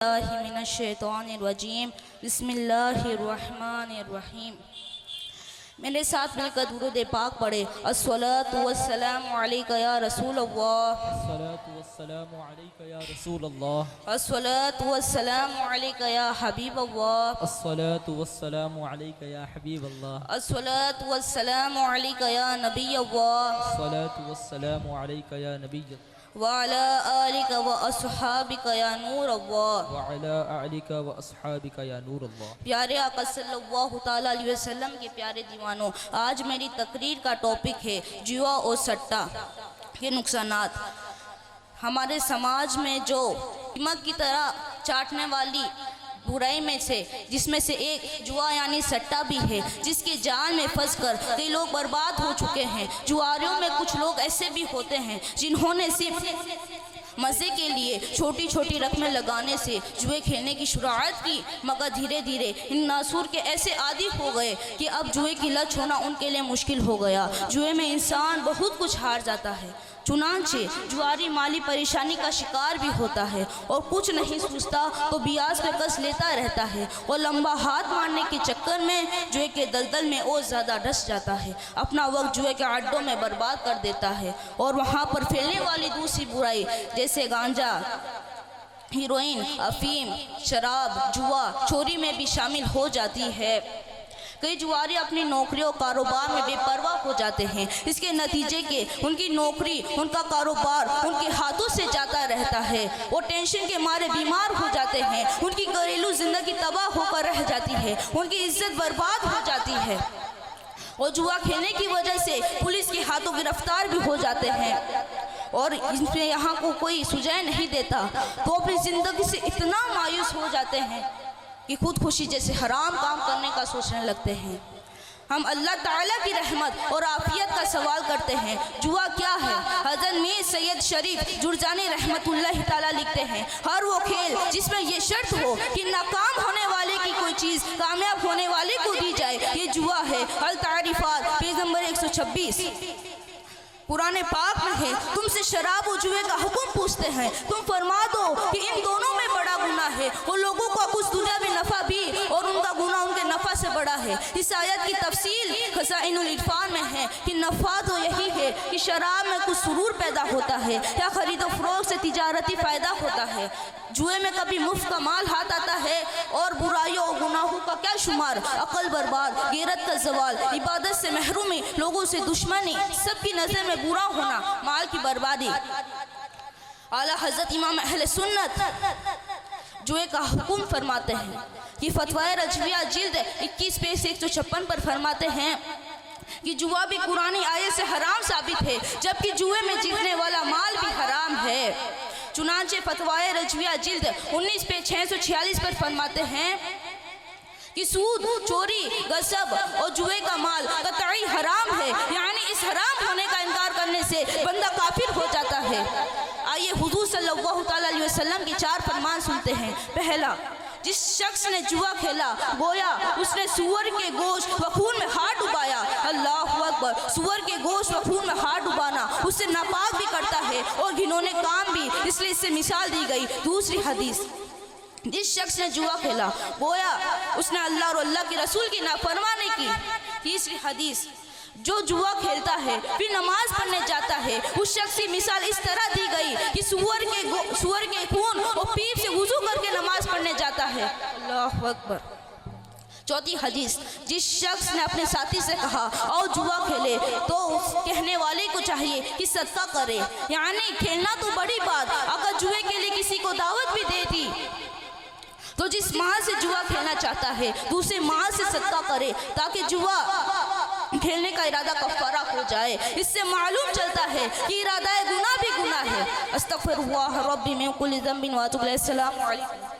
من الشیطان الرجیم بسم اللہ الرحمن الرحیم۔ میرے ساتھ مل کر درود پاک پڑھے۔ الصلاۃ والسلام علیک یا رسول اللہ، الصلاۃ والسلام علیک یا رسول اللہ، الصلاۃ والسلام علیک یا حبیب اللہ، الصلاۃ والسلام علیک یا حبیب اللہ، الصلاۃ والسلام علیک یا نبی اللہ، الصلاۃ والسلام علیک یا نبی اللہ، وعلی آلک واصحابک یا نور اللہ، وعلی آلک واصحابک یا نور اللہ۔ پیارے آقا صلی اللہ تعالیٰ علیہ وسلم کے پیارے دیوانوں، آج میری تقریر کا ٹاپک ہے جوا اور سٹہ کے نقصانات۔ ہمارے سماج میں جو نمک کی طرح چاٹنے والی برائی میں سے جس میں سے ایک جوا یعنی سٹہ بھی ہے، جس کے جال میں پھنس کر کئی لوگ برباد ہو چکے ہیں۔ جواریوں میں کچھ لوگ ایسے بھی ہوتے ہیں جنہوں نے صرف مزے کے لیے چھوٹی چھوٹی رقمیں لگانے سے جوئے کھیلنے کی شروعات کی، مگر دھیرے دھیرے ان ناسور کے ایسے عادی ہو گئے کہ اب جوئے کی لت چھوڑنا ان کے لیے مشکل ہو گیا۔ جوئے میں انسان بہت کچھ ہار جاتا ہے، چنانچہ جواری مالی پریشانی کا شکار بھی ہوتا ہے اور کچھ نہیں سوچتا تو بیاس پہ کس لیتا رہتا ہے اور لمبا ہاتھ مارنے کے چکر میں جوئے کے دلدل میں اور زیادہ ڈس جاتا ہے، اپنا وقت جوئے کے اڈوں میں برباد کر دیتا ہے اور وہاں پر پھیلنے والی دوسری برائی جیسے گانجا، ہیروئن، افیم، شراب، جوا، چوری میں بھی شامل ہو جاتی ہے۔ کئی جواری اپنی نوکری اور کاروبار میں بے پرواہ ہو جاتے ہیں، اس کے نتیجے کہ ان کی نوکری، ان کا کاروبار ان کے ہاتھوں سے جاتا رہتا ہے، وہ ٹینشن کے مارے بیمار ہو جاتے ہیں، ان کی گھریلو زندگی تباہ ہو کر رہ جاتی ہے، ان کی عزت برباد ہو جاتی ہے اور جوا کھیلنے کی وجہ سے پولیس کے ہاتھوں گرفتار بھی ہو جاتے ہیں اور ان پہ یہاں کو کوئی سجائے نہیں دیتا، تو اپنی زندگی سے اتنا مایوس ہو جاتے ہیں کہ خود خوشی جیسے حرام کام کرنے کا سوچنے لگتے ہیں۔ ہم اللہ تعالیٰ کی رحمت اور عافیت کا سوال کرتے ہیں، جوا کیا ہے؟ حضرت میر سید شریف جرجانی رحمت اللہ تعالیٰ لکھتے ہیں، ہر وہ کھیل جس میں یہ شرط ہو کہ ناکام ہونے والے کی کوئی چیز کامیاب ہونے والے کو دی جائے، یہ جوا ہے۔ التعریفات پیج نمبر 126 قرآن پاک میں ہے، تم سے شراب و جوئے کا حکم پوچھتے ہیں، تم فرما دو کہ ان دونوں میں بڑا گناہ ہے، وہ لوگوں کو کچھ دنیا میں نفع بھی اور ان کا گناہ ان کے نفع سے بڑا ہے۔ اس آیت کی تفصیل خزائن العرفان میں ہے کہ نفع تو یہی ہے کہ شراب میں کچھ سرور پیدا ہوتا ہے یا خرید و فروخت سے تجارتی فائدہ ہوتا ہے، جوئے میں کبھی مفت کا مال ہاتھ آتا ہے اور برائیوں اور گناہوں کا کیا شمار، عقل برباد، غیرت کا زوال، عبادت سے محرومی، لوگوں سے دشمنی، سب کی نظر میں برا ہونا، مال کی بربادی۔ اعلیٰ حضرت امام اہل سنت جوئے کا حکم فرماتے ہیں کہ فتویٰ رجویہ جلد 21 پیج 156 پر فرماتے ہیں کہ جوا بھی قرآن آیت سے حرام ثابت ہے، جبکہ جوئے میں جیتنے والا مال بھی حرام ہے۔ چنانچہ فتویٰ رجویہ جلد 19 پیج 646 پر فرماتے ہیں کہ سود، چوری، غصب اور جوئے کا مال قطعی حرام ہے، یعنی اس حرام ہونے کا انکار کرنے سے بندہ کافر ہو جاتا ہے۔ آئیے حضور صلی اللہ علیہ وسلم کے 4 فرمان سنتے ہیں۔ پہلا، جس شخص نے جوا کھیلا گویا اس نے سور کے گوشت و خون میں ہاتھ ڈبایا۔ اللہ اکبر! سور کے گوشت و خون میں ہاتھ ڈبانا اس سے ناپاک بھی کرتا ہے اور گھنونے کام بھی، اس لیے اس سے مثال دی گئی۔ دوسری حدیث، جس شخص نے جوا کھیلا گویا اس نے اللہ اور اللہ کے رسول کی نافرمانی کی۔ تیسری حدیث، جو جوا کھیلتا ہے پھر نماز پڑھنے جاتا ہے، اس شخص کی مثال اس طرح دی گئی کہ سور کے خون اور پیپ سے وضو کر کے نماز پڑھنے جاتا ہے۔ اللہ اکبر! چوتھی حدیث، جس شخص نے اپنے ساتھی سے کہا اور جوا کھیلے تو اس کہنے والے کو چاہیے کہ صدقہ کرے، یعنی کھیلنا تو بڑی بات، اگر جوئے کے لیے کسی کو دعوت بھی دے دی تو جس مال سے جوا کھیلنا چاہتا ہے دوسرے مال سے صدقہ کرے تاکہ جوا کھیلنے کا ارادہ کفارہ ہو جائے۔ اس سے معلوم چلتا ہے کہ ارادہ گناہ بھی گناہ ہے۔ استغفر اللہ ربی من کل ذنب واتوب الیہ۔ السلام علیکم۔